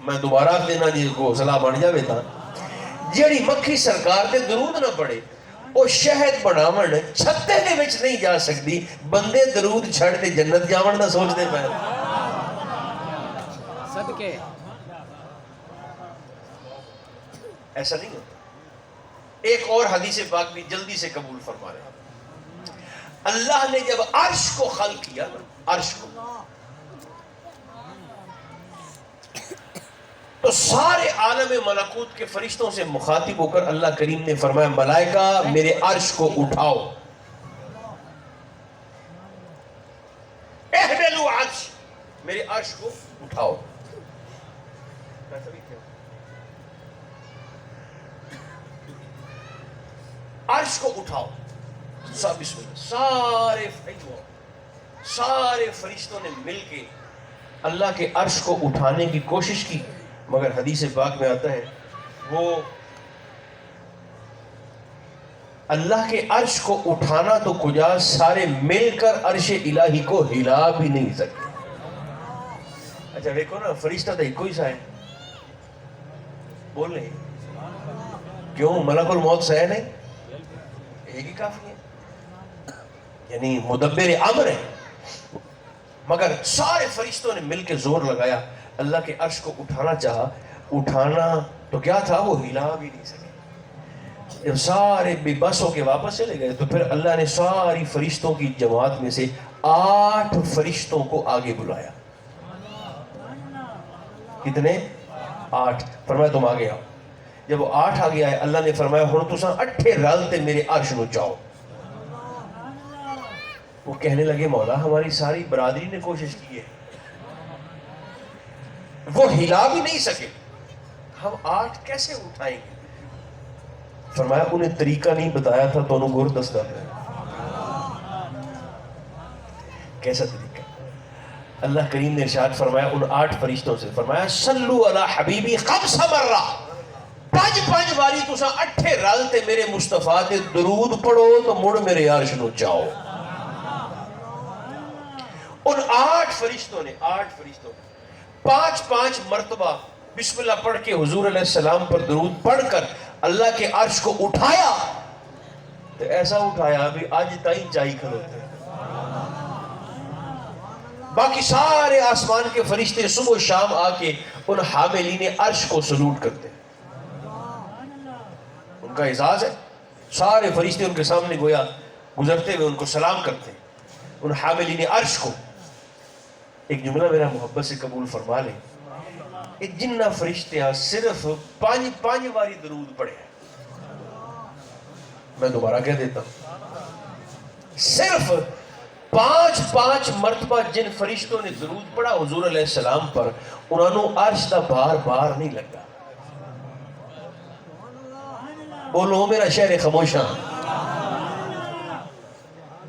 میں دوبارہ دینا جی کو حوصلہ بن جاوے تھا، جیڑی مکھی سرکار دے درود نہ پڑے وہ شہد بناون چھتے دے وچ نہیں جا سکتی۔ بندے درود چھڑ دے جنت جاون دا سوچ دے پے، صدقے ایسا نہیں ہوتا۔ ایک اور حدیث پاک بھی جلدی سے قبول فرما رہے ہیں، اللہ نے جب عرش کو خلق کیا نا، عرش کو، تو سارے عالم ملکوت کے فرشتوں سے مخاطب ہو کر اللہ کریم نے فرمایا ملائکہ میرے عرش کو اٹھاؤ، احملوا عرش، میرے عرش کو اٹھاؤ۔ عرش کو اٹھاؤ، سب بسم اللہ، سارے فرشتوں نے مل کے اللہ کے عرش کو اٹھانے کی کوشش کی، مگر حدیث پاک میں آتا ہے وہ اللہ کے عرش کو اٹھانا تو کجا، سارے مل کر عرش الہی کو ہلا بھی نہیں سکتے. اچھا دیکھو نا، فرشتہ تو ایک ہی سا ہے، بول نہیں کیوں؟ ملک الموت سہ نہیں، ایک ہی کافی ہے، یعنی مدبر امر ہے. مگر سارے فرشتوں نے مل کے زور لگایا، اللہ کے عرش کو اٹھانا چاہا، اٹھانا تو کیا تھا، وہ ہلا بھی نہیں سکے. جب سارے بے بس ہو کے واپس چلے گئے تو پھر اللہ نے ساری فرشتوں کی جماعت میں سے 8 فرشتوں کو آگے بلایا. کتنے؟ 8. فرمایا تم آگے آؤ. جب وہ 8 آگے آئے، اللہ نے فرمایا ہن تساں 8 رلتے میرے عرش نو چاہو. وہ کہنے لگے مولا ہماری ساری برادری نے کوشش کی ہے، وہ ہلا بھی نہیں سکے، ہم 8 کیسے اٹھائیں گے؟ فرمایا انہیں طریقہ نہیں بتایا تھا تو انہوں گر دستا ہے. کیسا طریقہ؟ اللہ کریم نے ارشاد فرمایا ان 8 فرشتوں سے، فرمایا صلو علی حبیبی 5 مرہ، 5 باری تساں 8 رلتے میرے مصطفیٰ تے درود پڑھو تو مڑ میرے عرش نو چاہو. ان 8 فرشتوں نے 5 مرتبہ بسم اللہ پڑھ کے حضور علیہ السلام پر درود پڑھ کر اللہ کے عرش کو اٹھایا، تو ایسا اٹھایا بھی آج تائیں چاہی کھلوتے. باقی سارے آسمان کے فرشتے صبح و شام آ کے ان حاملین عرش کو سلوٹ کرتے، ان کا اعزاز ہے. سارے فرشتے ان کے سامنے گویا گزرتے ہوئے ان کو سلام کرتے، ان حاملین عرش کو. ایک جملہ میرا محبت سے قبول فرما لیں، جنہ فرشتیاں صرف 5 باری درود پڑھے ہیں، میں دوبارہ کہہ دیتا ہوں، صرف 5 مرتبہ جن فرشتوں نے درود پڑھا حضور علیہ السلام پر، انہوں نے عرش دا بار نہیں لگا. بولو میرا شہر خاموشاں.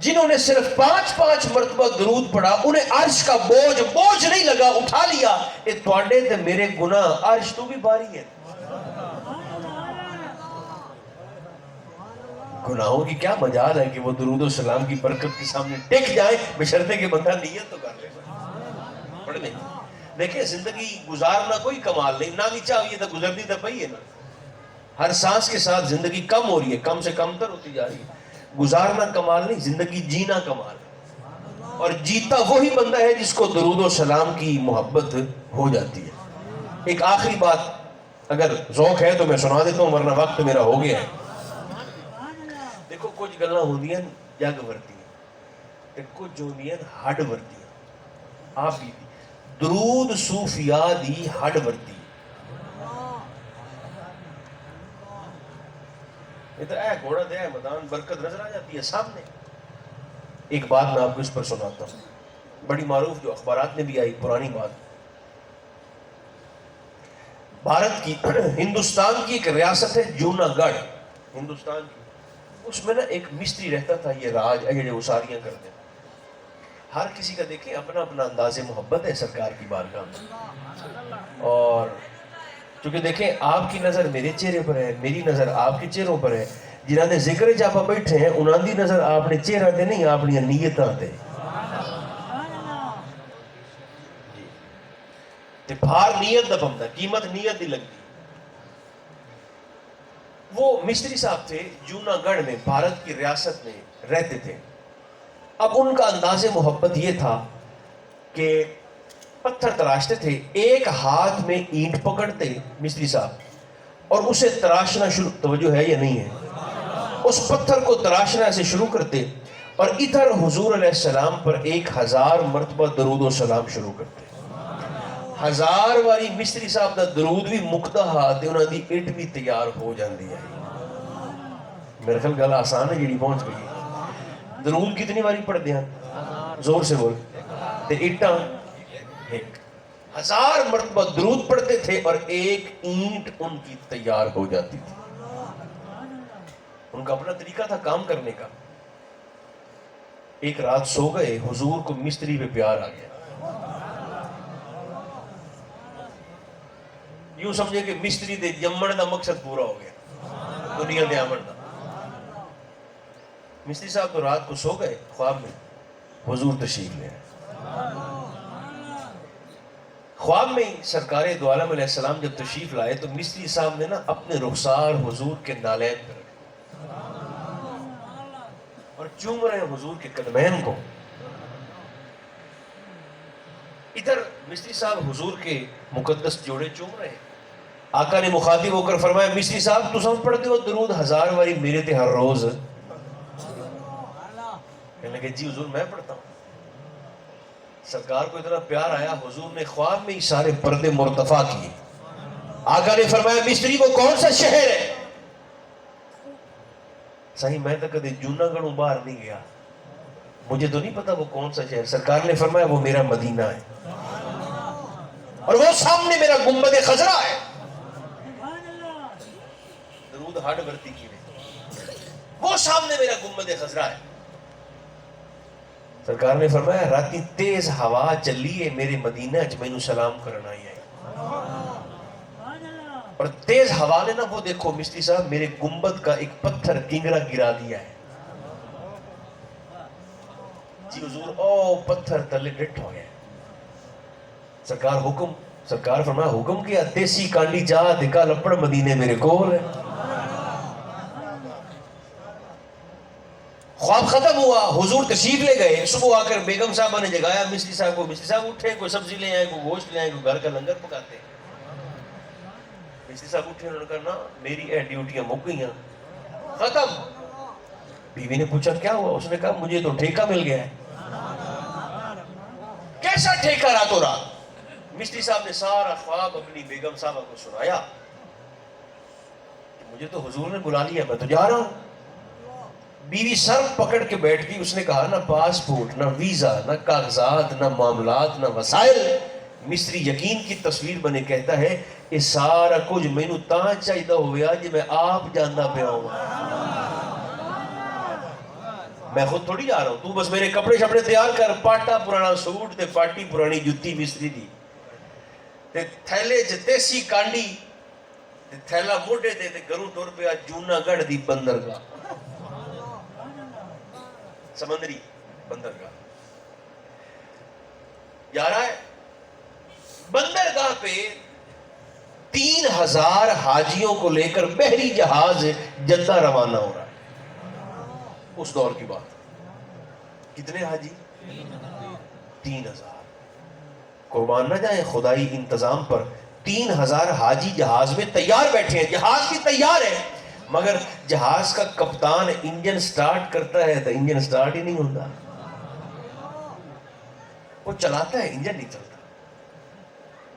جنہوں نے صرف 5 مرتبہ درود پڑھا انہیں عرش کا بوجھ نہیں لگا، اٹھا لیا. یہ تواڈے تے میرے گناہ عرش تو بھی باری ہے. گناہوں کی کیا مجال ہے کہ وہ درود و سلام کی برکت کے سامنے ٹک جائیں، بشرطے کہ بندہ نیت تو کر لے. پڑھ لیں. دیکھیں زندگی گزارنا کوئی کمال نہیں، نہ بھی چاہیے تو گزرتی تو پئی ہے نا. ہر سانس کے ساتھ زندگی کم ہو رہی ہے، کم سے کم تر ہوتی جا رہی ہے. گزارنا کمال نہیں، زندگی جینا کمال ہے. اور جیتا وہی بندہ ہے جس کو درود و سلام کی محبت ہو جاتی ہے. ایک آخری بات اگر ذوق ہے تو میں سنا دیتا ہوں، ورنہ وقت میرا ہو گیا ہے. دیکھو کچھ گلاں ہوندیاں جگ ورتی ہیں تے کچھ ہوندیاں ہڈ ورتی ہیں. آپ بھی درود صوفیاء دی ہڈ ورتی. ادھر اے گھوڑا دے میدان برکت نظر آ جاتی ہے سامنے. ایک بات میں آپ کو اس پر سناتا ہوں، بڑی معروف جو اخبارات میں بھی آئی، پرانی بات. بھارت کی ہندوستان کی ایک ریاست ہے جوناگڑھ، ہندوستان کی. اس میں نا ایک مستری رہتا تھا، یہ راج اجڑے اساریاں کرتے ہیں. ہر کسی کا دیکھیں اپنا اپنا انداز محبت ہے سرکار کی بارگاہ میں. اور چونکہ دیکھیں آپ کی نظر میرے چہرے پر ہے، میری نظر آپ کے چہروں پر ہے. جنہاں نے ذکر جاپا بیٹھے ہیں انہاں دی نظر آپ نے چہرہ دے نہیں، آپ نے نیتاں دے. تے بھار نیت دا بندہ، قیمت نیت دی لگتی. وہ مستری صاحب تھے جوناگڑھ میں، بھارت کی ریاست میں رہتے تھے. اب ان کا انداز محبت یہ تھا کہ پتھر تراشتے تھے، ایک ہاتھ میں اینٹ پکڑتے مستری صاحب اور اسے تراشنا شروع، توجہ ہے یا نہیں ہے، اس پتھر کو تراشنا سے شروع کرتے اور ادھر حضور علیہ السلام پر 1000 مرتبہ درود و سلام شروع کرتے. 1000 باری مستری صاحب دا درود بھی مکتا ہاتھ انہاں دی اٹ بھی تیار ہو جاندی ہے. میرے خیال گل آسان ہے جیڑی پہنچ گئی. درود کتنی باری پڑھتے ہیں؟ زور سے بول. تے اٹاں 1000 مرتبہ درود پڑھتے تھے اور ایک اینٹ ان کی تیار ہو جاتی تھی. ان کا اپنا طریقہ تھا کام کرنے کا. ایک رات سو گئے، حضور کو مستری پہ پیار آ گیا. یوں سمجھے کہ مستری دے جمن دا مقصد پورا ہو گیا، دنیا دے آمن دا. مستری صاحب تو رات کو سو گئے، خواب میں حضور تشریف لے آئے۔ خواب میں ہی سرکار دو عالم علیہ السلام جب تشریف لائے تو مستری صاحب نے نا اپنے رخسار حضور کے نالین پر رکھے اور چوم رہے ہیں حضور کے قدمین کو۔ ادھر مستری صاحب حضور کے مقدس جوڑے چوم رہے ہیں۔ آقا نے مخاطب ہو کر فرمایا مستری صاحب تو سب پڑھتے ہو درود 1000 باری میرے تے ہر روز؟ کہنے لگے جی حضور میں پڑھتا ہوں۔ سرکار کو اتنا پیار آیا حضور نے خواب میں ہی سارے پردے مرتفع کیے۔ آقا نے فرمایا مستری وہ کون سا شہر ہے؟ صحیح میں تو کدے جوناگڑھوں باہر نہیں گیا، مجھے تو نہیں پتا وہ کون سا شہر۔ سرکار نے فرمایا وہ میرا مدینہ ہے اور وہ سامنے میرا گنبد خضرا ہے۔ درود ہڈ برتی کی وہ سامنے میرا گنبد خضرا ہے۔ سرکار نے فرمایا راتی تیز ہوا چلی ہے میرے مدینہ اچ مینوں سلام کرنا آئی ہے، اور تیز ہوا نے نا وہ دیکھو مستری صاحب میرے گنبد کا ایک پتھر کنگرا گرا دیا ہے۔ جی حضور او پتھر تلے ڈٹ ہو گیا۔ سرکار حکم، سرکار فرمایا حکم کیا دیسی کانڈی جا دکا لپڑ مدینے میرے کول ہے۔ خواب ختم ہوا، حضور تشریف لے گئے۔ صبح آ کر بیگم صاحبہ نے جگایا مستری صاحب کو، مستری صاحب اٹھے، کوئی سبزی لے آئے، کوئی گوشت لے آئے، کوئی گھر کا لنگر پکاتے۔ مستری صاحب اٹھے، انہوں نے کہا نا میری اے ڈیوٹیاں مک گئی ہیں، ختم۔ بیوی نے پوچھا کیا ہوا؟ اس نے کہا مجھے تو ٹھیکہ مل گیا ہے۔ کیسا ٹھیکہ راتوں رات؟ مستری صاحب نے سارا خواب اپنی بیگم صاحبہ کو سنایا کہ مجھے تو حضور نے بلا لیا، میں تو جا رہا ہوں۔ بیوی سر پکڑ کے بیٹھ گئی، اس نے کہا نہ پاسپورٹ، نہ ویزا، نہ کاغذات، نہ معاملات، نہ وسائل۔ مستری یقین کی تصویر بنے کہتا ہے یہ سارا کچھ مینوں تاں چاہیدہ ہویا جی میں آپ جاندا پیا ہوں، میں خود تھوڑی جا رہا ہوں، تو بس میرے کپڑے شپڑے تیار کر، پاٹا پرانا سوٹ تے پاٹی پرانی جُتی مستری دی تے تھیلے چ دیسی کانڈی تے تھیلا موڈے تے گھروں ٹر پیا جوناگڑھ دی بندرگاہ، سمندری بندرگاہ جا رہا ہے۔ بندرگاہ پہ 3000 حاجیوں کو لے کر بحری جہاز جدہ روانہ ہو رہا ہے۔ اس دور کی بات، کتنے حاجی؟ 3000۔ قربان نہ جائیں خدائی انتظام پر، 3000 حاجی جہاز میں تیار بیٹھے ہیں، جہاز بھی تیار ہے، مگر جہاز کا کپتان انجن سٹارٹ کرتا ہے تو انجن سٹارٹ ہی نہیں ہوتا، وہ چلاتا ہے انجن نہیں چلتا،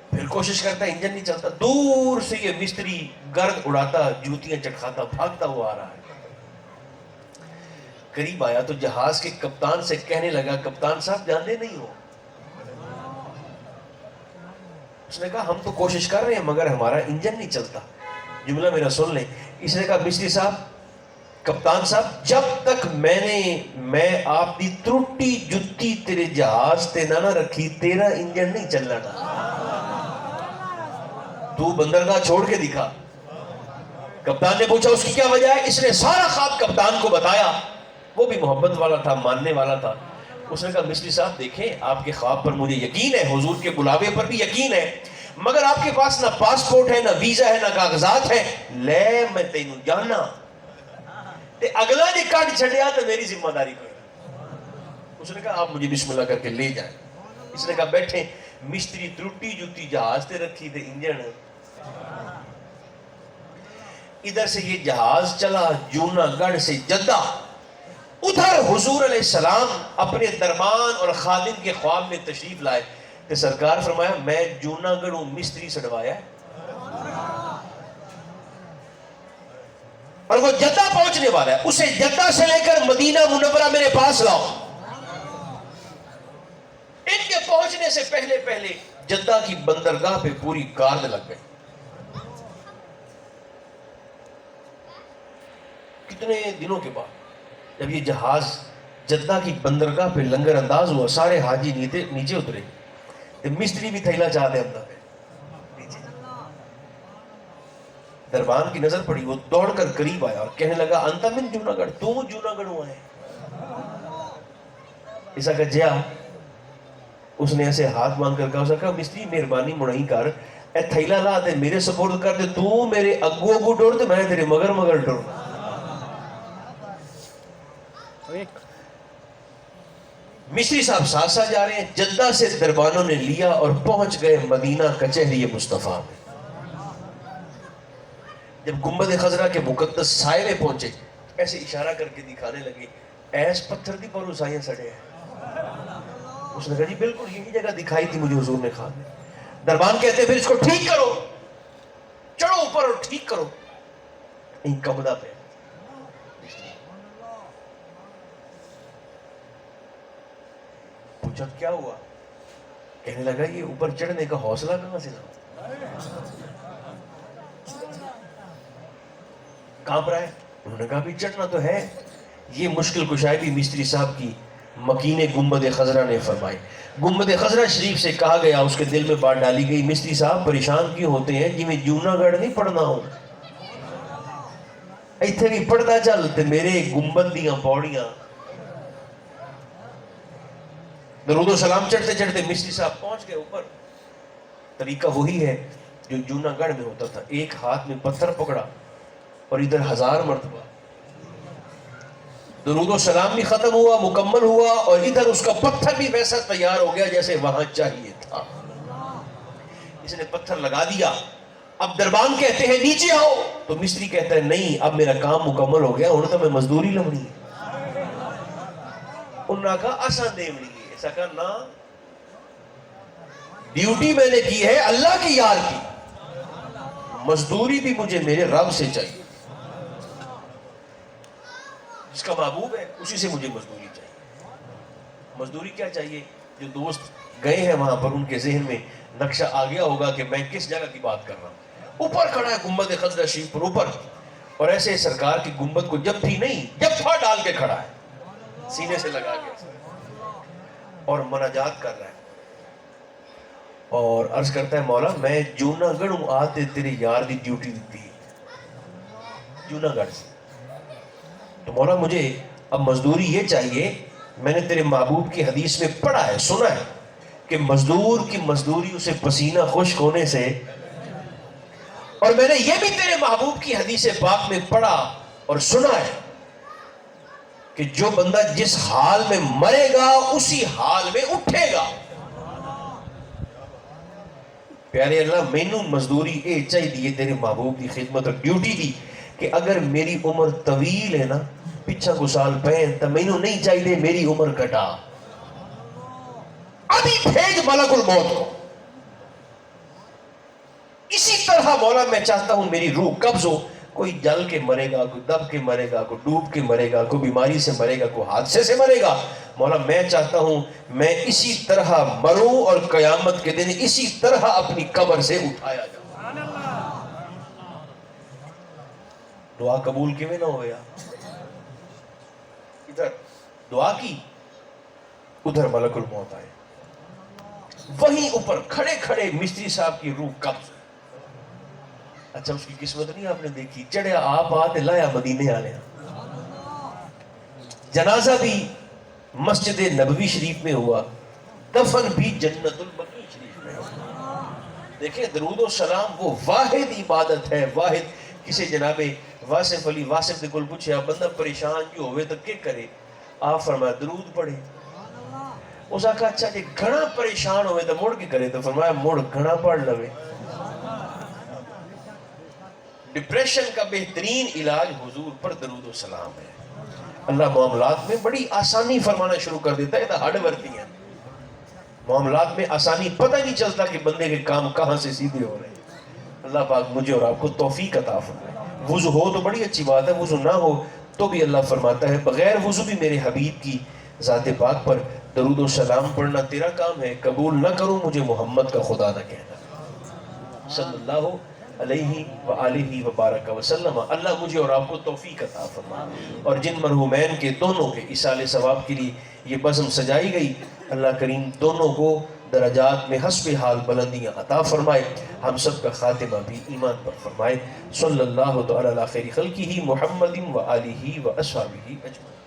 پھر کوشش کرتا ہے انجن نہیں چلتا، دور سے یہ مستری گرد اڑاتا جوتیاں چٹکھاتا بھاگتا ہوا آ رہا ہے۔ قریب آیا تو جہاز کے کپتان سے کہنے لگا کپتان صاحب جانے نہیں ہو؟ اس نے کہا ہم تو کوشش کر رہے ہیں مگر ہمارا انجن نہیں چلتا۔ جملہ میرا سن لیں، اس نے کہا مستری صاحب، کپتان صاحب جب تک میں آپ دی ترٹی جتی تیرے جہاز تے نہ رکھی تیرا انجن نہیں چلنا، تو بندرگاہ چھوڑ کے دکھا۔ کپتان نے پوچھا اس کی کیا وجہ ہے؟ اس نے سارا خواب کپتان کو بتایا، وہ بھی محبت والا تھا، ماننے والا تھا۔ اس نے کہا مستری صاحب دیکھیں آپ کے خواب پر مجھے یقین ہے، حضور کے بلاوے پر بھی یقین ہے، مگر آپ کے پاس نہ پاسپورٹ ہے، نہ ویزا ہے، نہ کاغذات ہے، لے میں تینوں جانا تے اگلا نے کٹ چھڑیا تو میری ذمہ داری کوئی۔ اس نے کہا آپ مجھے بسم اللہ کر کے لے جائیں۔ اس نے کہا بیٹھیں۔ مستری ترٹی جتی جہاز تے رکھی تے انجن، ادھر سے یہ جہاز چلا جوناگڑھ سے جدہ، ادھر حضور علیہ السلام اپنے دربان اور خادم کے خواب میں تشریف لائے کہ سرکار فرمایا میں جوناگڑھوں مستری سڑوایا ہے اور وہ جدہ پہنچنے والا ہے، اسے جدہ سے لے کر مدینہ منورہ میرے پاس لاؤ۔ ان کے پہنچنے سے پہلے پہلے جدہ کی بندرگاہ پہ پوری گارد لگ گئی۔ کتنے دنوں کے بعد جب یہ جہاز جدہ کی بندرگاہ پہ لنگر انداز ہوا، سارے حاجی نیچے اترے، مستری بھی تھیلا چاہتے اندر نیچے۔ دربان کی نظر پڑی، وہ دوڑ کر قریب آیا اور کہنے لگا انت من جوناگڑھ، تو جوناگڑھوں آئے؟ ایسا کہ جیا اس نے ایسے ہاتھ مانگ کر کہا، اس نے کہا مستری مہربانی مڑائی کر، اے تھیلا لا دے میرے سپورٹ کر دے، تو میرے اگو اگو ڈور دے، میں تیرے مگر مگر ڈور۔ مصری صاحب ساتھ ساتھ جا رہے ہیں، جدہ سے دربانوں نے لیا اور پہنچ گئے مدینہ کچہری مصطفیٰ میں۔ جب گنبد خضرا کے مقدس سائے میں پہنچے، ایسے اشارہ کر کے دکھانے لگے، ایس پتھر دی پر اسائیں سڑے ہیں۔ اس نے کہا جی بالکل یہی جگہ دکھائی تھی مجھے حضور نے کھا دی۔ دربان کہتے ہیں پھر اس کو ٹھیک کرو، چڑھو اوپر اور ٹھیک کرو۔ ان کمدہ پہ پوچھا کیا ہوا؟ کہنے لگا یہ اوپر چڑھنے کا حوصلہ کہاں سے لاؤں؟ کانپ رہا ہے۔ انہوں نے کہا بھی چڑھنا تو ہے۔ یہ مشکل کشائی بھی مستری صاحب کی مکین گنبد خضرا نے فرمائی۔ گنبد خضرا شریف سے کہا گیا، اس کے دل میں بات ڈالی گئی، مستری صاحب پریشان کیوں ہوتے ہیں؟ جی میں جونا گڑھ نہیں پڑھنا ہوں، ایتھے بھی پڑھتا چلتے میرے گنبد دیاں پوڑیاں۔ درود و سلام چڑھتے چڑھتے مصری صاحب پہنچ گئے اوپر۔ طریقہ وہی ہے جو جونا گڑھ میں ہوتا تھا، ایک ہاتھ میں پتھر پکڑا اور ادھر 1000 مرتبہ درود و سلام بھی ختم ہوا، مکمل ہوا، اور ادھر اس کا پتھر بھی ویسا تیار ہو گیا جیسے وہاں چاہیے تھا۔ اس نے پتھر لگا دیا۔ اب دربان کہتے ہیں نیچے آؤ، تو مصری کہتا ہے نہیں اب میرا کام مکمل ہو گیا، انہوں تو میں مزدوری لمنی ہے۔ انہوں نے کہا اساں دیونی ہے۔ ایسا کہا نا، ڈیوٹی میں نے کی ہے اللہ کی یار کی، مزدوری بھی مجھے میرے رب سے چاہیے، جس کا محبوب ہے اسی سے مجھے مزدوری چاہیے۔ مزدوری کیا چاہیے؟ جو دوست گئے ہیں وہاں پر ان کے ذہن میں نقشہ آ گیا ہوگا کہ میں کس جگہ کی بات کر رہا ہوں۔ اوپر کھڑا ہے گنبد خضرا شریف پر اوپر، اور ایسے سرکار کی گنبد کو جب بھی نہیں جفا ڈال کے کھڑا ہے، سینے سے لگا کے، اور مناجات کر رہا ہے، اور عرض کرتا ہے مولا میں جونا گڑھ آتے تیرے یار دی ڈیوٹی دیتی ہے جونا گڑھ سے، تو مولا مجھے اب مزدوری یہ چاہیے، میں نے تیرے محبوب کی حدیث میں پڑھا ہے سنا ہے کہ مزدور کی مزدوری اسے پسینہ خشک ہونے سے، اور میں نے یہ بھی تیرے محبوب کی حدیث پاک میں پڑھا اور سنا ہے کہ جو بندہ جس حال میں مرے گا اسی حال میں اٹھے گا۔ پیارے اللہ مینوں مزدوری اے چاہی دیئے تیرے محبوب کی خدمت اور ڈیوٹی دی کہ اگر میری عمر طویل ہے نا، پچھا کو سال پہن، تو مینوں نہیں چاہی دے میری عمر کٹا، ابھی بھیج ملک الموت کو۔ اسی طرح مولا میں چاہتا ہوں میری روح قبض ہو، کوئی جل کے مرے گا، کوئی دب کے مرے گا، کوئی ڈوب کے مرے گا، کوئی بیماری سے مرے گا، کوئی حادثے سے مرے گا، مولا میں چاہتا ہوں میں اسی طرح مروں اور قیامت کے دن اسی طرح اپنی قبر سے اٹھایا جاؤں۔ دعا قبول کیوں نہ ہویا؟ ادھر دعا کی، ادھر ملک الموت آئے، وہیں اوپر کھڑے کھڑے مستری صاحب کی روح قبض۔ اچھا اس کی قسمت نہیں آپ نے دیکھی، چڑھیا آپ آتے لایا مدینے آلیا، جنازہ بھی مسجد نبوی شریف میں ہوا، دفن بھی جنت البقیع شریف میں ہوا۔ دیکھیں درود و سلام وہ واحد عبادت ہے، واحد۔ کسی جناب واصف علی واصف دے کل پوچھے آپ بندہ پریشان جو ہوئے تو کیا کرے؟ آپ فرمایا درود پڑھے۔ اس آقا اچھا جی گھنا پریشان ہوئے تو موڑ کی کرے؟ تو فرمایا موڑ گھنا پڑھ لوے۔ ڈپریشن کا بہترین علاج حضور پر درود و سلام ہے۔ اللہ معاملات میں بڑی آسانی فرمانا شروع کر دیتا ہے، تو ہڈ ورتی ہیں معاملات میں آسانی، پتہ نہیں چلتا کہ بندے کے کام کہاں سے سیدھے ہو رہے ہیں۔ اللہ پاک مجھے اور آپ کو توفیق عطا فرمائے۔ وضو ہو تو بڑی اچھی بات ہے، وضو نہ ہو تو بھی اللہ فرماتا ہے بغیر وضو بھی میرے حبیب کی ذات پاک پر درود و سلام پڑھنا تیرا کام ہے، قبول نہ کروں مجھے محمد کا خدا نہ کہنا۔ صلی اللہ علیہ وآلہ وبارک وسلم۔ اللہ مجھے اور آپ کو توفیق عطا فرمائے، اور جن مرحومین کے دونوں کے اصال ثواب کے لیے یہ بزم سجائی گئی، اللہ کریم دونوں کو درجات میں حسب حال بلندیاں عطا فرمائے، ہم سب کا خاتمہ بھی ایمان پر فرمائے۔ صلی اللہ تعالی علی خیر خلقہ محمد و آلہ و اصحابہ اجمعین۔